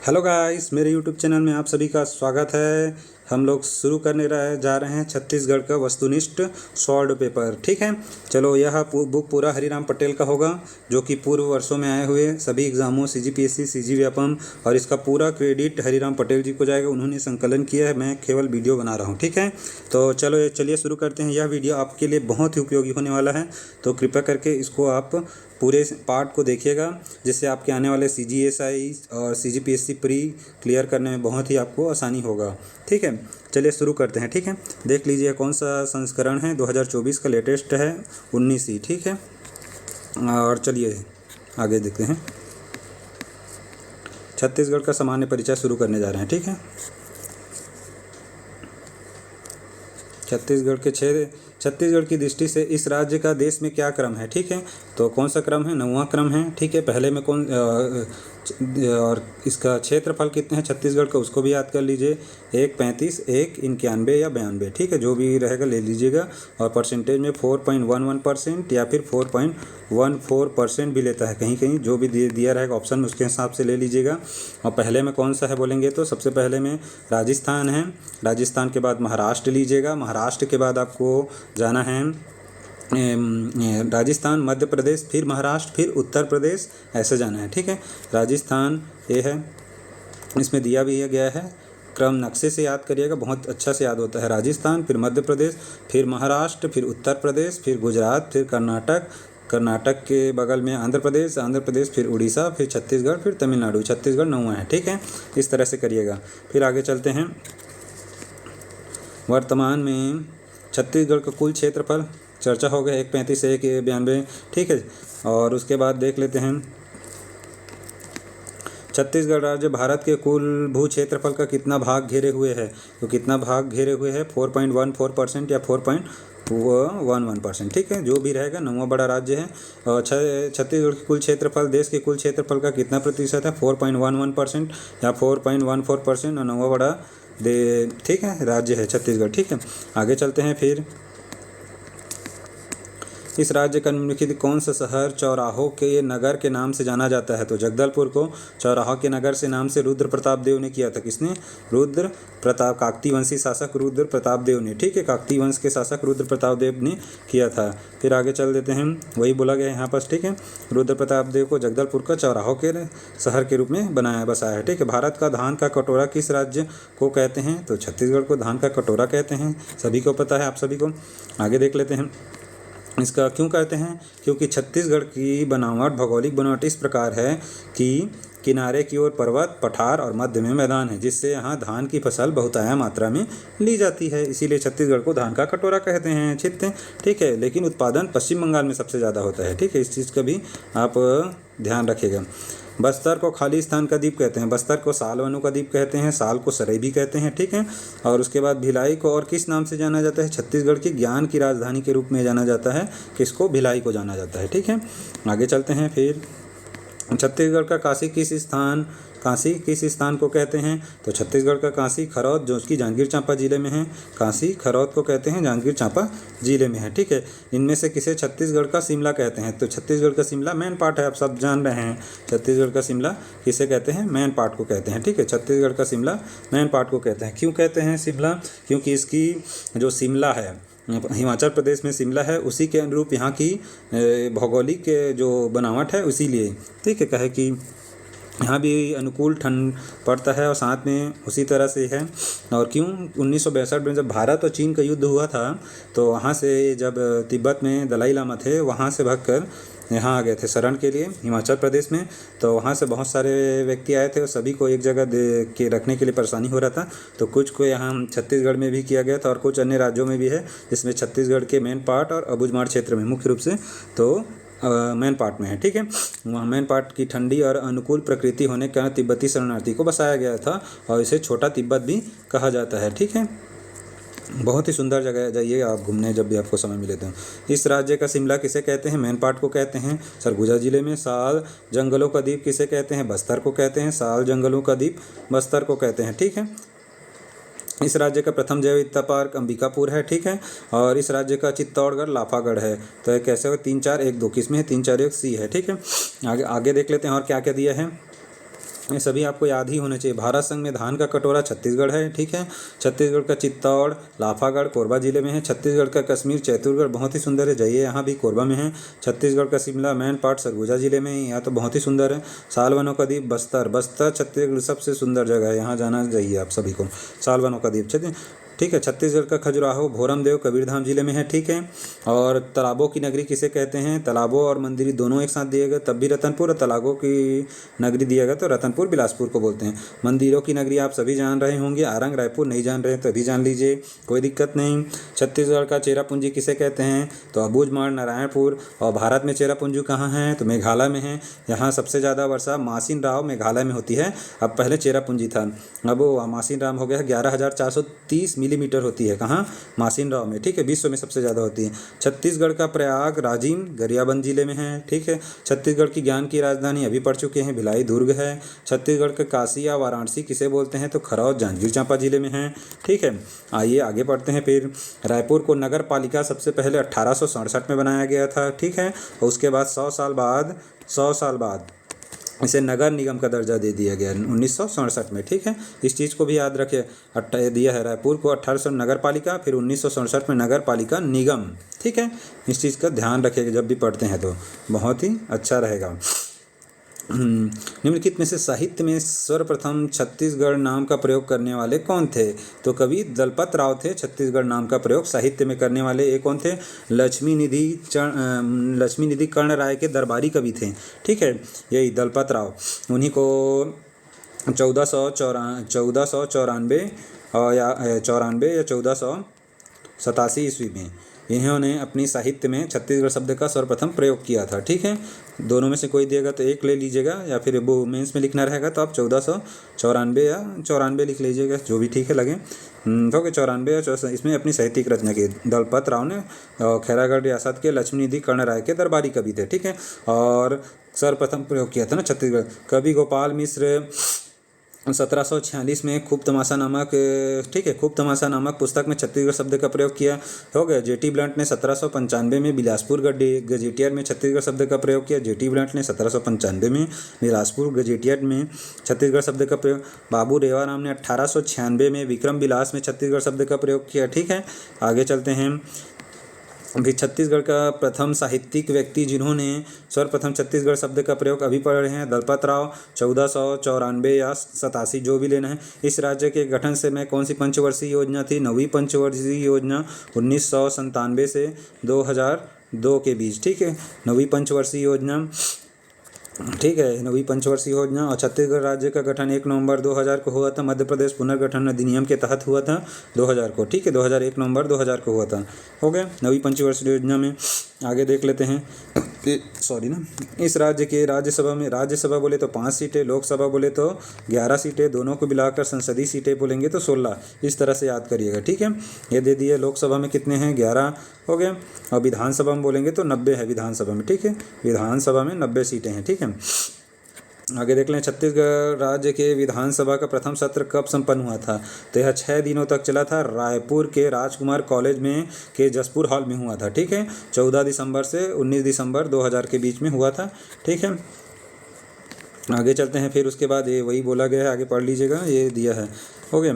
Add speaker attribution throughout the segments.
Speaker 1: Hello guys, मेरे YouTube channel में आप सभी का स्वागत है। हम लोग शुरू करने जा रहे हैं छत्तीसगढ़ का वस्तुनिष्ठ शॉर्ट पेपर। ठीक है, चलो यह बुक पूरा हरिराम पटेल का होगा, जो कि पूर्व वर्षों में आए हुए सभी एग्जामों सीजीपीएससी, सीजी व्यापम, और इसका पूरा क्रेडिट हरिराम पटेल जी को जाएगा। उन्होंने संकलन किया है, मैं केवल वीडियो बना रहा हूँ। ठीक है, तो चलो चलिए शुरू करते हैं। यह वीडियो आपके लिए बहुत ही उपयोगी होने वाला है, तो कृपया करके इसको आप पूरे पार्ट को देखिएगा, जिससे आपके आने वाले सीजीएसआई और सीजीपीएससी प्री क्लियर करने में बहुत ही आपको आसानी होगा। ठीक है, चलिए शुरू करते हैं। ठीक है, देख लीजिए कौन सा संस्करण है। 2024 का लेटेस्ट है 19 ही। ठीक है, और चलिए आगे देखते हैं। छत्तीसगढ़ का सामान्य परिचय शुरू करने जा रहे हैं। ठीक है, छत्तीसगढ़ की दृष्टि से इस राज्य का देश में क्या क्रम है। ठीक है, तो कौन सा क्रम है? 9वां क्रम है। ठीक है, पहले में और इसका क्षेत्रफल कितने हैं छत्तीसगढ़ का, उसको भी याद कर लीजिए। 1 35 1 91 या 92। ठीक है, जो भी रहेगा ले लीजिएगा। और परसेंटेज में 4.11% या फिर 4.14% भी लेता है कहीं कहीं, जो भी दिया रहेगा ऑप्शन में उसके हिसाब से ले लीजिएगा। और पहले में कौन सा है बोलेंगे तो सबसे पहले में राजस्थान है। राजस्थान के बाद महाराष्ट्र लीजिएगा। महाराष्ट्र के बाद आपको जाना है राजस्थान, मध्य प्रदेश, फिर महाराष्ट्र, फिर उत्तर प्रदेश, ऐसे जाना है। ठीक है, राजस्थान ये है, इसमें दिया भी गया है। क्रम नक्शे से याद करिएगा, बहुत अच्छा से याद होता है। राजस्थान, फिर मध्य प्रदेश, फिर महाराष्ट्र, फिर उत्तर प्रदेश, फिर गुजरात, फिर कर्नाटक के बगल में आंध्र प्रदेश, फिर उड़ीसा, फिर छत्तीसगढ़, फिर तमिलनाडु। छत्तीसगढ़ 9वां है। ठीक है, इस तरह से करिएगा। फिर आगे चलते हैं। वर्तमान में छत्तीसगढ़ का कुल क्षेत्रफल चर्चा हो गया, 1 35 1 92। ठीक है, और उसके बाद देख लेते हैं छत्तीसगढ़ राज्य भारत के कुल भू क्षेत्रफल का कितना भाग घेरे हुए है। तो कितना भाग घेरे हुए है? 4.14% या 4.11%। ठीक है, जो भी रहेगा 9वां बड़ा राज्य है। और छत्तीसगढ़ के कुल क्षेत्रफल देश के कुल क्षेत्रफल का कितना प्रतिशत है? 4.11% या 4.14%, और 9वां बड़ा ठीक है राज्य है छत्तीसगढ़। ठीक है, आगे चलते हैं। फिर इस राज्य का निम्नलिखित कौन सा शहर चौराहों के नगर के नाम से जाना जाता है? तो जगदलपुर को चौराहों के नगर से नाम से रुद्र प्रताप देव ने किया था। किसने? रुद्र प्रताप, काकती वंशी शासक रुद्र प्रताप देव ने। ठीक है, काकती वंश के शासक रुद्र प्रताप देव ने किया था। फिर आगे चल देते हैं, वही बोला गया यहाँ पर। ठीक है, रुद्र प्रताप देव को जगदलपुर का चौराहों के शहर के रूप में बसाया है। ठीक है, भारत का धान का कटोरा किस राज्य को कहते हैं? तो छत्तीसगढ़ को धान का कटोरा कहते हैं, सभी को पता है, आप सभी को। आगे देख लेते हैं, इसका क्यों कहते हैं? क्योंकि छत्तीसगढ़ की बनावट, भौगोलिक बनावट इस प्रकार है कि किनारे की ओर पर्वत, पठार और मध्य में मैदान है, जिससे यहाँ धान की फसल बहुतायत मात्रा में ली जाती है। इसीलिए छत्तीसगढ़ को धान का कटोरा कहते हैं। ठीक है, लेकिन उत्पादन पश्चिम बंगाल में सबसे ज़्यादा होता है। ठीक है, इस चीज़ का भी आप ध्यान रखिएगा। बस्तर को खालिस्तान का द्वीप कहते हैं, बस्तर को सालवनों का द्वीप कहते हैं, साल को सरई भी कहते हैं। ठीक है, और उसके बाद भिलाई को और किस नाम से जाना जाता है? छत्तीसगढ़ की ज्ञान की राजधानी के रूप में जाना जाता है। किसको? भिलाई को जाना जाता है। ठीक है, आगे चलते हैं। फिर छत्तीसगढ़ का काशी किस स्थान को कहते हैं? तो छत्तीसगढ़ का काशी खरौद, जो कि जांजगीर चांपा जिले में है, काशी खरौद को कहते हैं, जांजगीर चांपा जिले में है। ठीक है, इनमें से किसे छत्तीसगढ़ का शिमला कहते हैं? तो छत्तीसगढ़ का शिमला मेन पार्ट है, आप सब जान रहे हैं। छत्तीसगढ़ का शिमला किसे कहते हैं? मेन पार्ट को कहते हैं। ठीक है, छत्तीसगढ़ का शिमला मेन पार्ट को कहते हैं। क्यों कहते हैं शिमला? क्योंकि इसकी जो शिमला है, हिमाचल प्रदेश में शिमला है, उसी के अनुरूप यहाँ की भौगोलिक जो बनावट है, इसीलिए। ठीक है, कहे कि यहाँ भी अनुकूल ठंड पड़ता है, और साथ में उसी तरह से है। और क्यों? 1962 में जब भारत और चीन का युद्ध हुआ था, तो वहाँ से जब तिब्बत में दलाई लामा थे, वहाँ से भागकर यहाँ आ गए थे शरण के लिए हिमाचल प्रदेश में। तो वहाँ से बहुत सारे व्यक्ति आए थे, और सभी को एक जगह दे के रखने के लिए परेशानी हो रहा था। तो कुछ को यहाँ छत्तीसगढ़ में भी किया गया था, और कुछ अन्य राज्यों में भी है, जिसमें छत्तीसगढ़ के मेन पार्ट और अबुझमाड़ क्षेत्र में मुख्य रूप से तो मेन पार्ट में है। ठीक है, वहाँ मेन पार्ट की ठंडी और अनुकूल प्रकृति होने के कारण तिब्बती शरणार्थी को बसाया गया था, और इसे छोटा तिब्बत भी कहा जाता है। ठीक है, बहुत ही सुंदर जगह, जाइए आप घूमने जब भी आपको समय मिले तो। इस राज्य का शिमला किसे कहते हैं? मेन पार्ट को कहते हैं, सरगुजा जिले में। साल जंगलों का द्वीप किसे कहते हैं? बस्तर को कहते हैं, साल जंगलों का द्वीप बस्तर को कहते हैं। ठीक है, इस राज्य का प्रथम जैव विविधता पार्क अंबिकापुर है। ठीक है, और इस राज्य का चित्तौड़गढ़ लाफागढ़ है। तो ये कैसे हो? 3 4 1 2 किस में है? 3 4 1 सी है। ठीक है, आगे देख लेते हैं और क्या क्या दिया है। ये सभी आपको याद ही होने चाहिए। भारत संघ में धान का कटोरा छत्तीसगढ़ है, ठीक है। छत्तीसगढ़ का चित्तौड़ लाफागढ़ कोरबा जिले में है। छत्तीसगढ़ का कश्मीर चैतुरगढ़ बहुत ही सुंदर है, जाइए यहाँ भी कोरबा में है। छत्तीसगढ़ का शिमला मैन पाट सरगुजा जिले में है, यहाँ तो बहुत ही सुंदर है। सालवनों का द्वीप बस्तर छत्तीसगढ़ सबसे सुंदर जगह है, यहाँ जाना चाहिए आप सभी को, सालवनों का द्वीप, ठीक है। छत्तीसगढ़ का खजुराहो भोरमदेव कबीरधाम जिले में है, ठीक है। और तालाबों की नगरी किसे कहते हैं? तालाबों और मंदिर दोनों एक साथ दिए गए तब भी रतनपुर, और तालाबों की नगरी दिया गया तो रतनपुर बिलासपुर को बोलते हैं। मंदिरों की नगरी आप सभी जान रहे होंगे, आरंग रायपुर नहीं जान रहे तो अभी जान लीजिए, कोई दिक्कत नहीं। छत्तीसगढ़ का चेरापूंजी किसे कहते हैं? तो अबूझमाड़ नारायणपुर। और भारत में चेरापूंजी कहाँ है? तो मेघालय में है। यहाँ सबसे ज़्यादा वर्षा मासिन राव मेघालय में होती है, अब पहले चेरापूंजी था, अब वो मासिन राव हो गया। 11,430 मिलीमीटर होती है, कहाँ? मासिन राव में, ठीक है। विश्व में सबसे ज़्यादा होती है। छत्तीसगढ़ का प्रयाग राजिम गरियाबंद जिले में है, ठीक है। छत्तीसगढ़ की ज्ञान की राजधानी अभी पढ़ चुके हैं, भिलाई दुर्ग है। छत्तीसगढ़ के काशी या वाराणसी किसे बोलते हैं? तो खरौद जांजगीर चांपा जिले में है, ठीक है। आइए आगे पढ़ते हैं। फिर रायपुर को नगर पालिका सबसे पहले 1867 में बनाया गया था, ठीक है। और उसके बाद 100 साल बाद इसे नगर निगम का दर्जा दे दिया गया 1967 में, ठीक है। इस चीज़ को भी याद रखें, दिया है रायपुर को 1800 नगर पालिका, फिर 1967 में नगर पालिका निगम, ठीक है। इस चीज़ का ध्यान रखिएगा जब भी पढ़ते हैं तो बहुत ही अच्छा रहेगा। निम्नलिखित में से साहित्य में सर्वप्रथम छत्तीसगढ़ नाम का प्रयोग करने वाले कौन थे? तो कवि दलपत राव थे छत्तीसगढ़ नाम का प्रयोग साहित्य में करने वाले। एक कौन थे? लक्ष्मी निधि कर्ण राय के दरबारी कवि थे, ठीक है, यही दलपत राव। उन्हीं को 1494 या 1487 ईस्वी में इन्होंने अपनी साहित्य में छत्तीसगढ़ शब्द का सर्वप्रथम प्रयोग किया था, ठीक है। दोनों में से कोई दिएगा तो एक ले लीजिएगा, या फिर वो मेंस में लिखना रहेगा तो आप 1494 या 94 लिख लीजिएगा, जो भी ठीक है लगे। तो 94 या 64 इसमें अपनी साहित्यिक रचना की। दलपत राव ने खैरागढ़ रियासत के लक्ष्मी निधि कर्ण राय के दरबारी कवि थे, ठीक है। और सर्वप्रथम प्रयोग किया था ना छत्तीसगढ़। कवि गोपाल मिश्र 1746 में खूब तमाशा नामक, ठीक है, खूब तमाशा नामक पुस्तक में छत्तीसगढ़ शब्द का प्रयोग किया हो गया। जेटी ब्लंट ने 1795 में बिलासपुर गजेटियर में छत्तीसगढ़ शब्द का प्रयोग किया। जेटी ब्लंट ने 1795 में बिलासपुर गजेटियर में छत्तीसगढ़ शब्द का प्रयोग। बाबू रेवाराम ने 1896 में विक्रम विलास में छत्तीसगढ़ शब्द का प्रयोग किया, ठीक है। आगे चलते हैं। भी छत्तीसगढ़ का प्रथम साहित्यिक व्यक्ति जिन्होंने सर्वप्रथम छत्तीसगढ़ शब्द का प्रयोग अभी पढ़ रहे हैं, दलपत राव। 1494 या 87 जो भी लेना है। इस राज्य के गठन से में कौन सी पंचवर्षीय योजना थी? 9वीं पंचवर्षीय योजना 1997 से 2002 के बीच, ठीक है। 9वीं पंचवर्षीय योजना, ठीक है, 9वीं पंचवर्षीय योजना। और छत्तीसगढ़ राज्य का गठन 1 नवंबर 2000 को हुआ था। मध्य प्रदेश पुनर्गठन अधिनियम के तहत हुआ था 2000 को, ठीक है, 1 नवंबर 2000 को हुआ था। हो गया 9वीं पंचवर्षीय योजना में। आगे देख लेते हैं। इस राज्य के राज्यसभा में, राज्यसभा बोले तो 5 सीटें, लोकसभा बोले तो 11 सीटें, दोनों को मिलाकर संसदीय सीटें बोलेंगे तो 16। इस तरह से याद करिएगा, ठीक है। ये दे दिए। लोकसभा में कितने हैं? 11 हो गए। और विधानसभा में बोलेंगे तो 90 है विधानसभा में, ठीक है। विधानसभा में 90 सीटें हैं, ठीक है। आगे देख लें। छत्तीसगढ़ राज्य के विधानसभा का प्रथम सत्र कब संपन्न हुआ था? तो यह 6 दिनों तक चला था। रायपुर के राजकुमार कॉलेज में के जसपुर हॉल में हुआ था, ठीक है। 14 दिसंबर से 19 दिसंबर 2000 के बीच में हुआ था, ठीक है। आगे चलते हैं। फिर उसके बाद ये वही बोला गया है, आगे पढ़ लीजिएगा, ये दिया है। हो गया।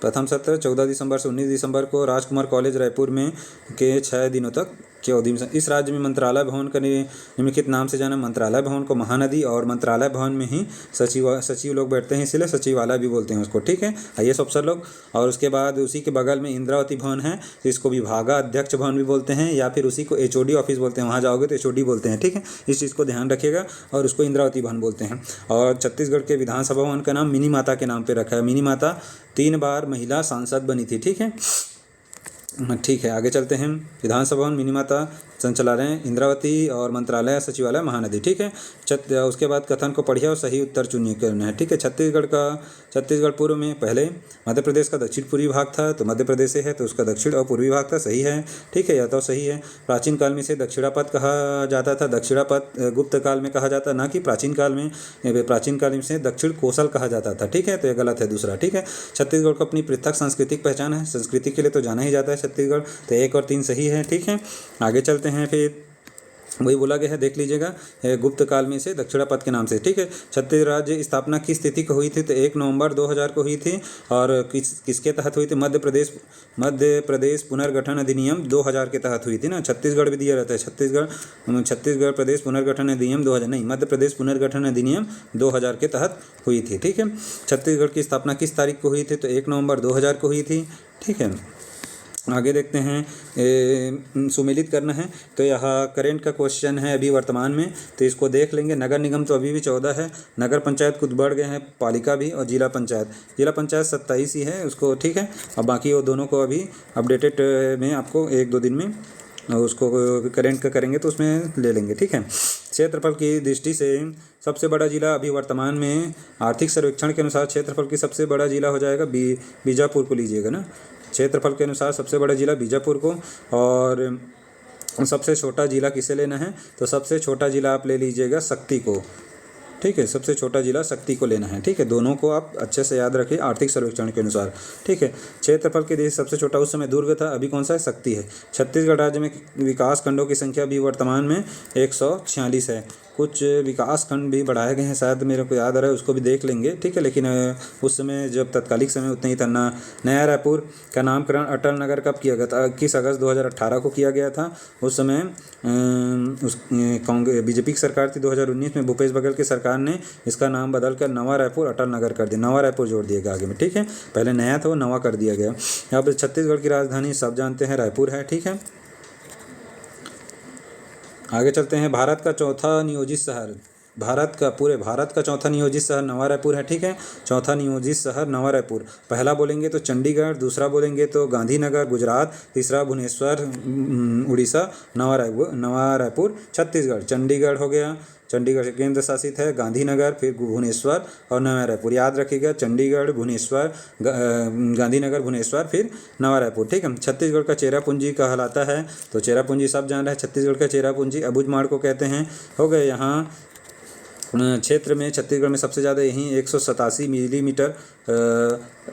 Speaker 1: प्रथम सत्र 14 दिसंबर से 19 दिसंबर को राजकुमार कॉलेज रायपुर में के 6 दिनों तक के अवधि में। इस राज्य में मंत्रालय भवन का निम्नलिखित नाम से जाना। मंत्रालय भवन को महानदी, और मंत्रालय भवन में ही सचिव लोग बैठते हैं, इसलिए सचिवालय भी बोलते हैं उसको, ठीक है, IAS अफसर लोग। और उसके बाद उसी के बगल में इंद्रावती भवन है, तो इसको विभागाध्यक्ष भवन भी बोलते हैं, या फिर उसी को HOD ऑफिस बोलते हैं। वहाँ जाओगे तो HOD बोलते हैं, ठीक है। इस चीज़ को ध्यान रखिएगा। और उसको इंद्रावती भवन बोलते हैं। और छत्तीसगढ़ के विधानसभा भवन का नाम मिनी माता के नाम पर रखा है। मिनी माता 3 बार महिला सांसद बनी थी, ठीक है, ठीक है। आगे चलते हैं। विधानसभा भवन, मिनी माता संचालय इंद्रावती, और मंत्रालय सचिवालय महानदी, ठीक है। उसके बाद कथन को पढ़िए और सही उत्तर चुनिए करना है, ठीक है। छत्तीसगढ़ पूर्व में पहले मध्य प्रदेश का दक्षिण पूर्वी भाग था, तो मध्य प्रदेश से है तो उसका दक्षिण और पूर्वी भाग था, सही है, ठीक है, यह तो सही है। प्राचीन काल में इसे दक्षिणापथ कहा जाता था। दक्षिणापथ गुप्त काल में कहा जाता, ना कि प्राचीन काल में। प्राचीन काल में इसे दक्षिण कोसल कहा जाता था, ठीक है, तो यह गलत है दूसरा, ठीक है। छत्तीसगढ़ को अपनी पृथक सांस्कृतिक पहचान है। संस्कृति के लिए तो जाना ही जाता है छत्तीसगढ़, तो 1 और 3 सही है, ठीक है। आगे चलते हैं। फिर वही बोला गया है, देख लीजिएगा, गुप्त काल में इसे दक्षिणापथ के नाम से, ठीक है। छत्तीसगढ़ राज्य स्थापना किस तिथि को हुई थी? तो 1 नवंबर 2000 को हुई थी। और किसके तहत हुई थी? मध्य प्रदेश पुनर्गठन अधिनियम 2000 के तहत हुई थी ना। छत्तीसगढ़ भी दिया रहता है, छत्तीसगढ़ प्रदेश पुनर्गठन अधिनियम 2000 नहीं, मध्य प्रदेश पुनर्गठन अधिनियम 2000 के तहत हुई थी, ठीक है। छत्तीसगढ़ की स्थापना किस तारीख को हुई थी? तो 1 नवंबर 2000 को हुई थी, ठीक है। आगे देखते हैं, सुमेलित करना है तो यहाँ करेंट का क्वेश्चन है अभी वर्तमान में, तो इसको देख लेंगे। नगर निगम तो अभी भी 14 है, नगर पंचायत कुछ बढ़ गए हैं, पालिका भी, और जिला पंचायत 27 ही है उसको, ठीक है। अब बाकी वो दोनों को अभी अपडेटेड में आपको 1-2 दिन में उसको करेंट का करेंगे तो उसमें ले लेंगे, ठीक है। क्षेत्रफल की दृष्टि से सबसे बड़ा जिला अभी वर्तमान में आर्थिक सर्वेक्षण के अनुसार क्षेत्रफल की सबसे बड़ा जिला हो जाएगा बीजापुर को लीजिएगा ना। क्षेत्रफल के अनुसार सबसे बड़ा जिला बीजापुर को, और सबसे छोटा जिला किसे लेना है? तो सबसे छोटा जिला आप ले लीजिएगा शक्ति को, ठीक है। सबसे छोटा जिला शक्ति को लेना है, ठीक है। दोनों को आप अच्छे से याद रखिए आर्थिक सर्वेक्षण के अनुसार, ठीक है। क्षेत्रफल के देश सबसे छोटा उस समय दुर्ग था, अभी कौन सा है? शक्ति है। छत्तीसगढ़ राज्य में विकास खंडों की संख्या भी वर्तमान में 146 है। कुछ विकास खंड भी बढ़ाए गए हैं, शायद मेरे को याद आ रहा है, उसको भी देख लेंगे, ठीक है। लेकिन उस समय जब तत्कालिक समय उतना ही था ना। नया रायपुर का नामकरण अटल नगर कब किया गया था? 21 अगस्त 2018 को किया गया था। उस समय कांग्रेस बीजेपी की सरकार थी। 2019 में भूपेश बघेल की सरकार ने इसका नाम बदलकर नवा रायपुर अटल नगर कर दिया, नवा रायपुर जोड़ दिया गया आगे में, ठीक है। पहले नया था वो नवा कर दिया गया। यहाँ पर छत्तीसगढ़ की राजधानी सब जानते हैं रायपुर है, ठीक है। आगे चलते हैं। भारत का चौथा नियोजित शहर पूरे भारत का चौथा नियोजित शहर नवा रायपुर है, ठीक है। चौथा नियोजित शहर नवा रायपुर। पहला बोलेंगे तो चंडीगढ़, दूसरा बोलेंगे तो गांधीनगर गुजरात, तीसरा भुवनेश्वर उड़ीसा, नवा रायपुर छत्तीसगढ़। चंडीगढ़ हो गया, चंडीगढ़ केंद्र शासित है, गांधीनगर, फिर भुवनेश्वर और नवा रायपुर। याद रखिएगा, चंडीगढ़, भुवनेश्वर, गांधीनगर, भुवनेश्वर, फिर नवा रायपुर, ठीक है। छत्तीसगढ़ का चेरापूंजी कहलाता है, तो चेरापूंजी सब जान रहे हैं। छत्तीसगढ़ का चेरापूंजी अबुझमाड़ को कहते हैं। हो गए यहाँ क्षेत्र में छत्तीसगढ़ में सबसे ज़्यादा यहीं 187 मिलीमीटर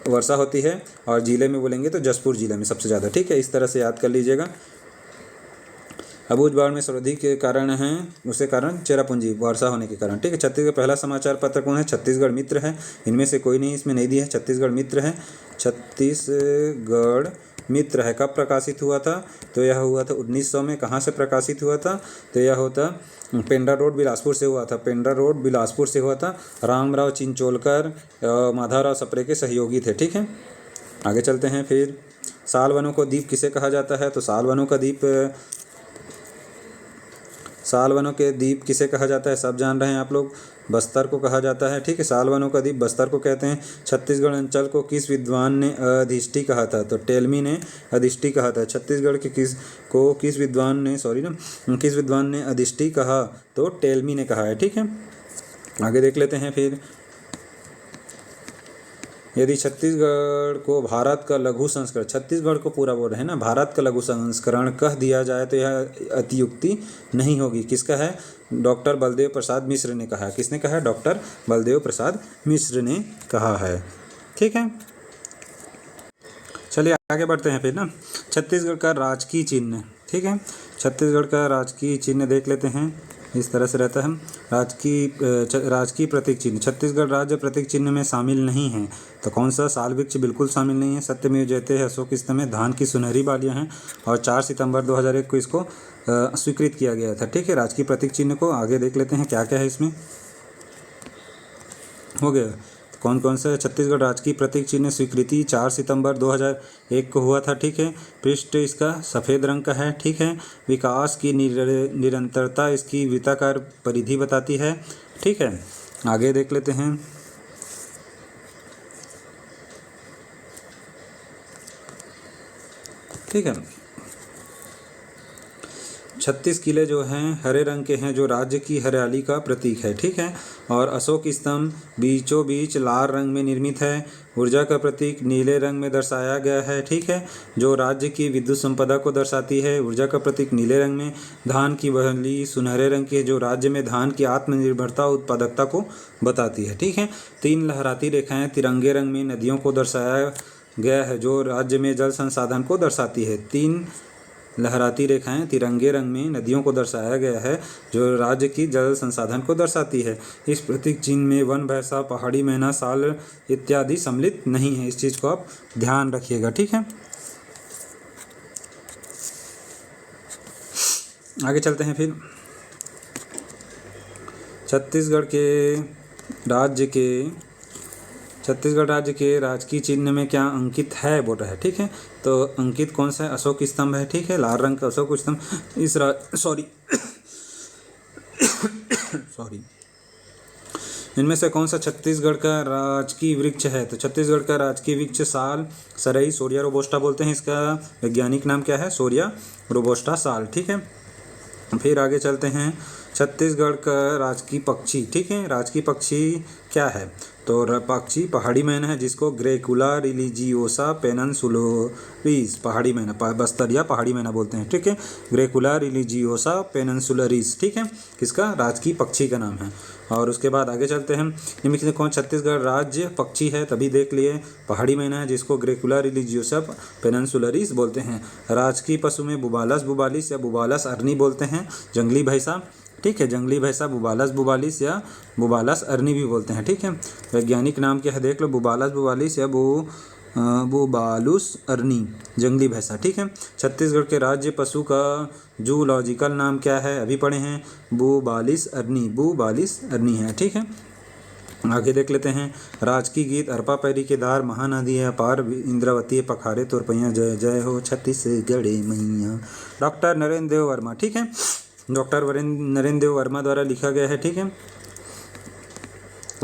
Speaker 1: वर्षा होती है, और जिले में बोलेंगे तो जसपुर जिले में सबसे ज़्यादा, ठीक है। इस तरह से याद कर लीजिएगा। अबुझमाड़ में सर्वाधिक के कारण हैं, उसके कारण चेरापूंजी वर्षा होने के कारण, ठीक है। छत्तीसगढ़ पहला समाचार पत्र कौन है? छत्तीसगढ़ मित्र है। इनमें से कोई नहीं इसमें नहीं दिया है, छत्तीसगढ़ मित्र है। छत्तीसगढ़ मित्र है। कब प्रकाशित हुआ था? तो यह हुआ था 1900 में। कहाँ से प्रकाशित हुआ था? तो यह होता पेंड्रा रोड बिलासपुर से हुआ था। पेंड्रा रोड बिलासपुर से हुआ था। रामराव चिंचोलकर, माधवराव सप्रे के सहयोगी थे, ठीक है। आगे चलते हैं। फिर साल वनों को द्वीप किसे कहा जाता है? तो साल वनों के द्वीप किसे कहा जाता है? सब जान रहे हैं आप लोग, बस्तर को कहा जाता है, ठीक है। साल वनों का द्वीप बस्तर को कहते हैं। छत्तीसगढ़ अंचल को किस विद्वान ने अधिष्टि कहा था? तो टेलमी ने अधिष्टि कहा था। छत्तीसगढ़ के किस विद्वान ने अधिष्टि कहा? तो टेलमी ने कहा है, ठीक है। आगे देख लेते हैं। फिर यदि छत्तीसगढ़ को भारत का लघु संस्करण, छत्तीसगढ़ को पूरा बोल रहे हैं ना, भारत का लघु संस्करण कह दिया जाए तो यह अतियुक्ति नहीं होगी। किसका है? डॉक्टर बलदेव प्रसाद मिश्र ने कहा है। किसने कहा है? डॉक्टर बलदेव प्रसाद मिश्र ने कहा है, ठीक है। चलिए आगे बढ़ते हैं। फिर ना छत्तीसगढ़ का राजकीय चिन्ह, ठीक है। छत्तीसगढ़ का राजकीय चिन्ह देख लेते हैं। इस तरह से रहता है। राजकीय प्रतीक चिन्ह छत्तीसगढ़ राज्य प्रतीक चिन्ह में शामिल नहीं है, तो कौन सा? साल वृक्ष बिल्कुल शामिल नहीं है। सत्यमेव जयते है, अशोक स्तंभ में धान की सुनहरी बालियां हैं, और 4 सितंबर 2001 को इसको स्वीकृत किया गया था, ठीक है। राजकीय प्रतीक चिन्ह को आगे देख लेते हैं क्या क्या है इसमें। हो गया। कौन कौन सा? छत्तीसगढ़ राजकीय प्रतीक चिन्ह स्वीकृति 4 सितंबर 2001 को हुआ था, ठीक है। पृष्ठ इसका सफ़ेद रंग का है, ठीक है। विकास की निरंतरता इसकी वृत्ताकार परिधि बताती है, ठीक है। आगे देख लेते हैं। ठीक है। 36 किले जो हैं हरे रंग के हैं, जो राज्य की हरियाली का प्रतीक है, ठीक है। और अशोक स्तंभ बीचों बीच लाल रंग में निर्मित है। ऊर्जा का प्रतीक नीले रंग में दर्शाया गया है, ठीक है, जो राज्य की विद्युत संपदा को दर्शाती है। ऊर्जा का प्रतीक नीले रंग में। धान की बहली सुनहरे रंग की है, जो राज्य में धान की आत्मनिर्भरता उत्पादकता को बताती है, ठीक है। 3 लहराती रेखाएं तिरंगे रंग में नदियों को दर्शाया गया है, जो राज्य में जल संसाधन को दर्शाती है। 3 लहराती रेखाएं तिरंगे रंग में नदियों को दर्शाया गया है जो राज्य की जल संसाधन को दर्शाती है। इस प्रतीक चिन्ह में वन, भैंसा, पहाड़ी मैना, साल इत्यादि सम्मिलित नहीं है। इस चीज़ को आप ध्यान रखिएगा, ठीक है। आगे चलते हैं फिर। छत्तीसगढ़ राज्य के राजकीय चिन्ह में क्या अंकित है बोल रहा है, ठीक है। तो अंकित कौन सा है? अशोक स्तंभ है, ठीक है, लाल रंग का अशोक स्तंभ। इनमें से कौन सा छत्तीसगढ़ का राजकीय वृक्ष है? तो छत्तीसगढ़ का राजकीय वृक्ष साल, सरई, सोरिया रोबोस्टा बोलते हैं। इसका वैज्ञानिक नाम क्या है? सोरिया रोबोस्टा साल, ठीक है। फिर आगे चलते हैं। छत्तीसगढ़ का राजकीय पक्षी, ठीक है, राजकीय पक्षी क्या है? तो पक्षी पहाड़ी मैना है जिसको ग्रेकुला रिलीजियोसा पेनिनसुलरिस पहाड़ी मैना, बस्तरिया पहाड़ी मैना बोलते हैं, ठीक है। ग्रेकुला रिलीजियोसा पेनिनसुलरिस, ठीक है, किसका? राजकीय पक्षी का नाम है। और उसके बाद आगे चलते हैं। इनमें से कौन छत्तीसगढ़ राज्य पक्षी है? तभी देख लिए, पहाड़ी मैना है जिसको ग्रेकुला रिलीजियोसा पेनिनसुलरिस बोलते हैं। राजकीय पशु में बुबालस बुबालिस या बुबालस अर्नी बोलते हैं, जंगली भैंसा, ठीक है, जंगली भैंसा बुबालस बुबालिस या बुबालस अर्नी भी बोलते हैं, ठीक है। वैज्ञानिक नाम क्या है देख लो, बुबालस बुबालिस या बुबालुस अर्नी, जंगली भैंसा, ठीक है। छत्तीसगढ़ के राज्य पशु का जूलॉजिकल नाम क्या है? अभी पढ़े हैं, बुबालिस अर्नी है, ठीक है। आगे देख लेते हैं। राजकीय गीत अरपा पैरी के दार, महानदी है अपार, इंद्रावती पखारे तोरपैया, जय जय हो छत्तीसगढ़ मैया। डॉक्टर नरेंद्र देव वर्मा, ठीक है, डॉक्टर नरेंद्र देव वर्मा द्वारा लिखा गया है, ठीक है।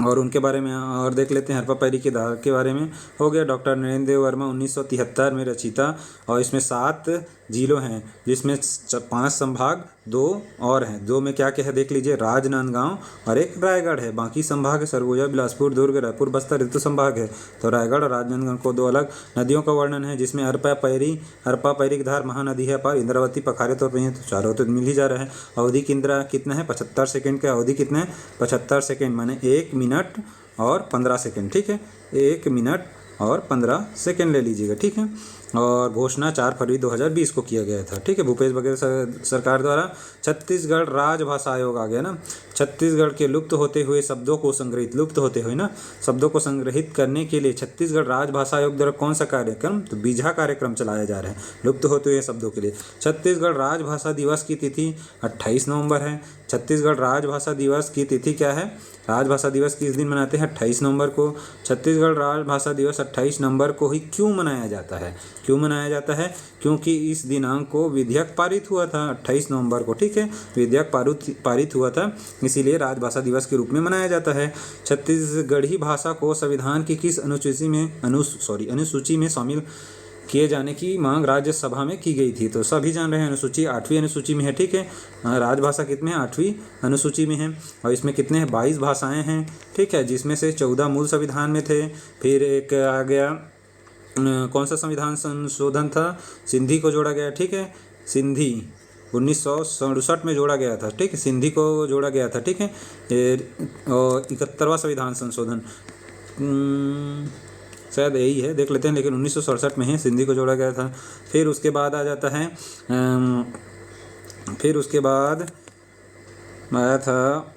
Speaker 1: और उनके बारे में और देख लेते हैं। हरप्पा पैरी के दार के बारे में हो गया। डॉक्टर नरेंद्र देव वर्मा 1973 में रचिता, और इसमें 7 जिलों हैं जिसमें 5 संभाग, 2 और हैं। 2 में क्या क्या है देख लीजिए, राजनांदगांव और एक रायगढ़ है। बाकी संभाग है सरगुजा, बिलासपुर, दुर्ग, रायपुर, बस्तर, ऋतु संभाग है। तो रायगढ़ और राजनांदगांव को 2 अलग। नदियों का वर्णन है जिसमें हरप्पा पैरी की धार, महानदी है पार, इंद्रावती पखारे तो चारों तो मिल ही जा रहा है। अवधि कितना है? 75 सेकेंड का अवधि कितना है? 75 सेकेंड, माने 1 मिनट और 15 सेकेंड, ठीक है, 1 मिनट और 15 सेकेंड ले लीजिएगा, ठीक है। और घोषणा 4 फरवरी 2020 को किया गया था, ठीक है, भूपेश बघेल सरकार द्वारा। छत्तीसगढ़ राजभाषा आयोग आ गया ना। छत्तीसगढ़ के लुप्त होते हुए शब्दों को संग्रहित करने के लिए छत्तीसगढ़ राजभाषा आयोग द्वारा कौन सा कार्यक्रम? तो बीझा कार्यक्रम चलाया जा रहा है लुप्त होते हुए शब्दों के लिए। छत्तीसगढ़ राजभाषा दिवस की तिथि 28 नवंबर है। छत्तीसगढ़ राजभाषा दिवस की तिथि क्या है? राजभाषा दिवस किस दिन मनाते हैं? 28 नवंबर को। छत्तीसगढ़ राजभाषा दिवस 28 नवंबर को ही क्यों मनाया जाता है? क्योंकि इस दिनांक को विधेयक पारित हुआ था 28 नवंबर को, ठीक है, विधेयक पारित हुआ था, इसीलिए राजभाषा दिवस के रूप में मनाया जाता है। छत्तीसगढ़ी भाषा को संविधान की किस अनुसूची में शामिल किए जाने की मांग राज्यसभा में की गई थी? तो सभी जान रहे हैं, अनुसूची 8वीं अनुसूची में है, ठीक है। राजभाषा कितने हैं? 8वीं अनुसूची में है। और इसमें कितने हैं? 22 भाषाएं हैं, ठीक है, जिसमें से 14 मूल संविधान में थे। फिर एक आ गया, कौन सा संविधान संशोधन था? सिंधी को जोड़ा गया, ठीक है, सिंधी 1967 में जोड़ा गया था, ठीक है, सिंधी को जोड़ा गया था, ठीक है। और 71वां संविधान संशोधन शायद यही है, देख लेते हैं, लेकिन 1967 में है, सिंधी को जोड़ा गया था। फिर उसके बाद आ जाता है, फिर उसके बाद आया था,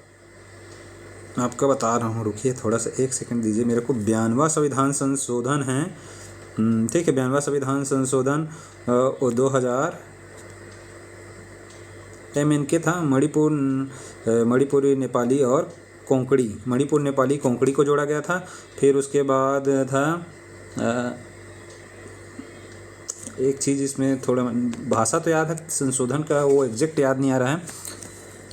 Speaker 1: आपका बता रहा हूँ, रुकिए थोड़ा सा 1 सेकंड दीजिए मेरे को। 92वां संविधान संशोधन है, ठीक है, 92वां संविधान संशोधन 2000 MNK था। मणिपुरी नेपाली और कोंकणी, मणिपुर नेपाली कोंकणी को जोड़ा गया था। फिर उसके बाद था एक चीज़, इसमें थोड़ा भाषा तो याद है, संशोधन का वो एग्जैक्ट याद नहीं आ रहा है,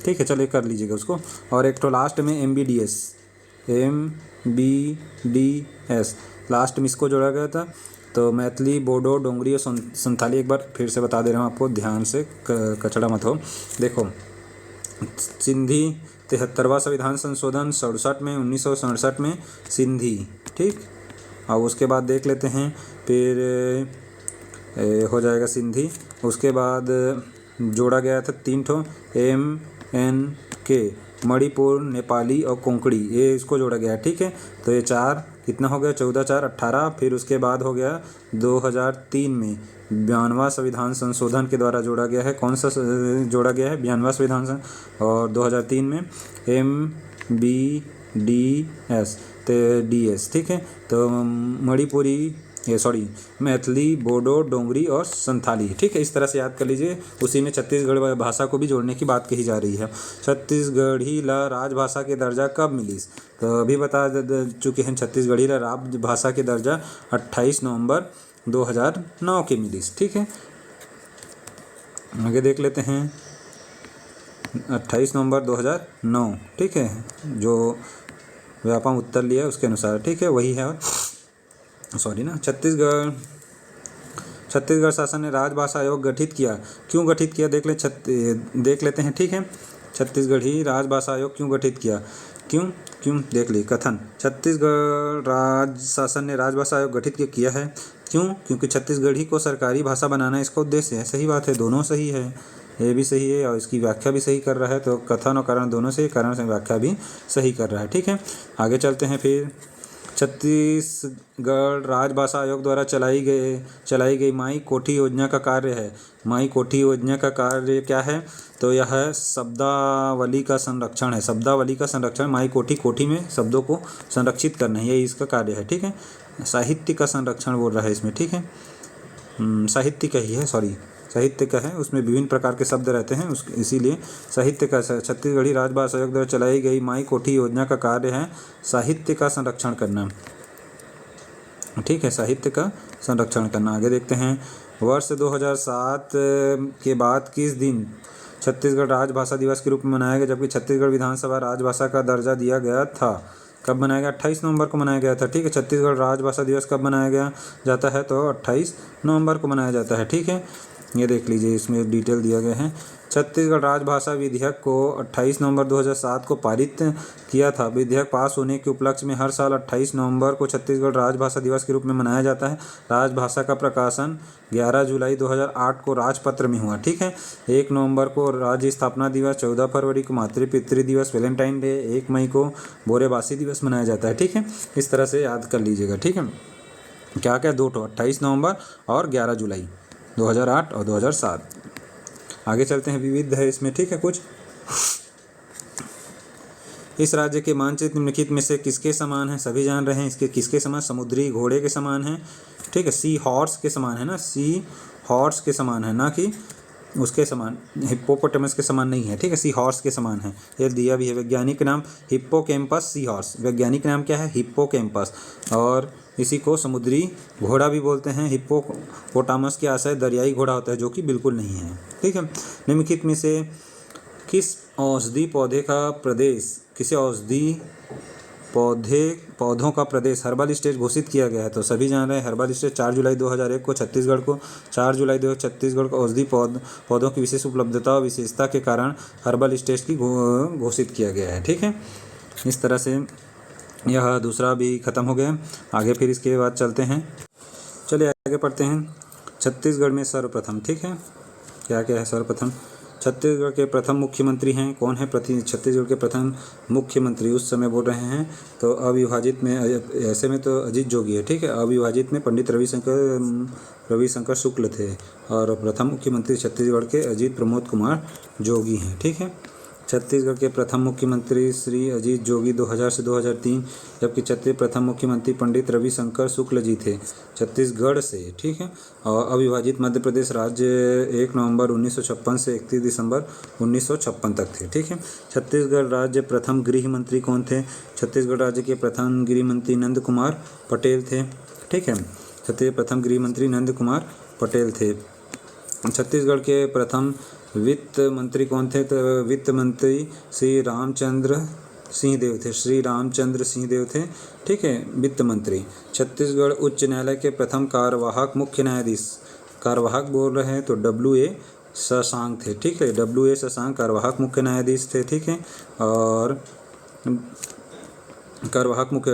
Speaker 1: ठीक है, चलिए कर लीजिएगा उसको। और एक तो लास्ट में MBDS लास्ट में इसको जोड़ा गया था। तो मैथिली, बोडो, डोंगरी और संथाली, एक बार फिर से बता दे रहा हूँ आपको, ध्यान से कचड़ा मत हो। देखो, सिंधी 73वां संविधान संशोधन 67 में, 1967 में सिंधी, ठीक। और उसके बाद देख लेते हैं, फिर हो जाएगा सिंधी। उसके बाद जोड़ा गया था 3 ठो MNK, मणिपुर, नेपाली और कोंकणी, ये इसको जोड़ा गया है, ठीक है। तो ये 4 कितना हो गया 14/4/18। फिर उसके बाद हो गया 2003 में 92वां संविधान संशोधन के द्वारा जोड़ा गया है। कौन सा जोड़ा गया है? 92वां संविधान। और 2003 में MBDS DS, ठीक है। तो मणिपुरी मैथिली, बोडो, डोंगरी और संथाली, ठीक है। इस तरह से याद कर लीजिए। उसी में छत्तीसगढ़ भाषा को भी जोड़ने की बात कही जा रही है। छत्तीसगढ़ी ला राजभाषा के दर्जा कब मिली? तो अभी बता चुके हैं, छत्तीसगढ़ी ला राजभाषा के दर्जा 28 नवंबर 2009 के मिली, ठीक है। आगे देख लेते हैं 28 नवंबर 2009, ठीक है, जो व्यापम उत्तर लिया उसके अनुसार, ठीक है, वही है। छत्तीसगढ़ शासन ने राजभाषा आयोग गठित किया। क्यों गठित किया देख लेते हैं, ठीक है। छत्तीसगढ़ी राजभाषा आयोग क्यों गठित किया? क्यों देख ली। कथन: छत्तीसगढ़ राज्य शासन ने राजभाषा आयोग गठित किया है। क्यों? क्योंकि छत्तीसगढ़ी को सरकारी भाषा बनाना इसका उद्देश्य है। सही बात है, दोनों सही है, ये भी सही है और इसकी व्याख्या भी सही कर रहा है। तो कथन और कारण दोनों सही, कारण से व्याख्या भी सही कर रहा है, ठीक है। आगे चलते हैं। फिर छत्तीसगढ़ राजभाषा आयोग द्वारा चलाई गई माई कोठी योजना का कार्य है। माई कोठी योजना का कार्य क्या है? तो यह शब्दावली का संरक्षण है। शब्दावली का संरक्षण, माई कोठी में शब्दों को संरक्षित करना है, यही इसका कार्य है, ठीक है। साहित्य का संरक्षण बोल रहा है इसमें, ठीक है। साहित्य का ही है, साहित्य का है, उसमें विभिन्न प्रकार के शब्द रहते हैं, इसीलिए साहित्य का। छत्तीसगढ़ी राजभाषा आयोग द्वारा चलाई गई माई कोठी योजना का कार्य है साहित्य का संरक्षण करना, ठीक है, साहित्य का संरक्षण करना। आगे देखते हैं। वर्ष 2007 के बाद किस दिन छत्तीसगढ़ राजभाषा दिवस के रूप में मनाया गया, जबकि छत्तीसगढ़ विधानसभा राजभाषा का दर्जा दिया गया था? कब मनाया गया? 28 नवंबर को मनाया गया था, ठीक है। छत्तीसगढ़ राजभाषा दिवस कब मनाया जाता है? तो 28 नवंबर को मनाया जाता है, ठीक है। ये देख लीजिए, इसमें डिटेल दिया गया है। छत्तीसगढ़ राजभाषा विधेयक को 28 नवंबर 2007 को पारित किया था। विधेयक पास होने के उपलक्ष्य में हर साल 28 नवंबर को छत्तीसगढ़ राजभाषा दिवस के रूप में मनाया जाता है। राजभाषा का प्रकाशन 11 जुलाई 2008 को राजपत्र में हुआ, ठीक है। 1 नवंबर को राज्य स्थापना दिवस, 14 फरवरी को मातृ पितृ दिवस, वैलेंटाइन डे, 1 मई को बोरेबासी दिवस मनाया जाता है, ठीक है। इस तरह से याद कर लीजिएगा, ठीक है। क्या 28 नवंबर और 11 जुलाई 2008 और 2007। आगे चलते हैं। विविध है इसमें, ठीक है। कुछ इस राज्य के मानचित्र निम्नलिखित में से किसके समान है? सभी जान रहे हैं इसके किसके समान? समुद्री घोड़े के समान है, ठीक है। सी हॉर्स के समान है ना, सी हॉर्स के समान है, ना कि उसके समान हिप्पोपोटामस के समान नहीं है, ठीक है। सी हॉर्स के समान है, ये दिया भी है। वैज्ञानिक नाम हिप्पोकैम्पस सी हॉर्स, वैज्ञानिक नाम क्या है? हिप्पोकैम्पस। और इसी को समुद्री घोड़ा भी बोलते हैं। हिप्पोपोटामस के आशय दरियाई घोड़ा होता है, जो कि बिल्कुल नहीं है, ठीक है। निम्नलिखित में से किस औषधि पौधे का प्रदेश, किसे औषधि पौधों का प्रदेश हर्बल स्टेट घोषित किया गया है? तो सभी जान रहे हैं हर्बल स्टेट 4 जुलाई 2001 को छत्तीसगढ़ को 4 जुलाई 2000 छत्तीसगढ़ को औषधि पौधों की विशेष उपलब्धता और विशेषता के कारण हर्बल स्टेट की घोषित किया गया है, ठीक है। इस तरह से यह दूसरा भी खत्म हो गया। आगे फिर इसके बाद चलते हैं, चलिए आगे पढ़ते हैं। छत्तीसगढ़ में सर्वप्रथम, ठीक है, क्या क्या है सर्वप्रथम? छत्तीसगढ़ के प्रथम मुख्यमंत्री हैं कौन है? छत्तीसगढ़ के प्रथम मुख्यमंत्री उस समय बोल रहे हैं तो अविभाजित में, ऐसे में तो अजीत जोगी है, ठीक है। अविभाजित में पंडित रविशंकर शुक्ल थे और प्रथम मुख्यमंत्री छत्तीसगढ़ के अजीत प्रमोद कुमार जोगी हैं, ठीक है। छत्तीसगढ़ के प्रथम मुख्यमंत्री श्री अजीत जोगी 2000 से 2003, जबकि छत्तीसगढ़ प्रथम मुख्यमंत्री पंडित रविशंकर शुक्ल जी थे छत्तीसगढ़ से, ठीक है। और अविभाजित मध्य प्रदेश राज्य 1 नवंबर 1956 से 31 दिसंबर 1956 तक थे, ठीक है। छत्तीसगढ़ राज्य प्रथम गृह मंत्री कौन थे? छत्तीसगढ़ राज्य के प्रथम गृह मंत्री नंद कुमार पटेल थे, ठीक है। छत्तीसगढ़ प्रथम गृह मंत्री नंद कुमार पटेल थे। छत्तीसगढ़ के प्रथम वित्त मंत्री कौन थे? तो वित्त मंत्री श्री रामचंद्र सिंहदेव थे, ठीक है, वित्त मंत्री। छत्तीसगढ़ उच्च न्यायालय के प्रथम कार्यवाहक मुख्य न्यायाधीश, कार्यवाहक बोल रहे हैं तो W.A. शशांक थे, ठीक है। W.A. शशांक कार्यवाहक मुख्य न्यायाधीश थे, ठीक है। और कार्यवाहक मुख्य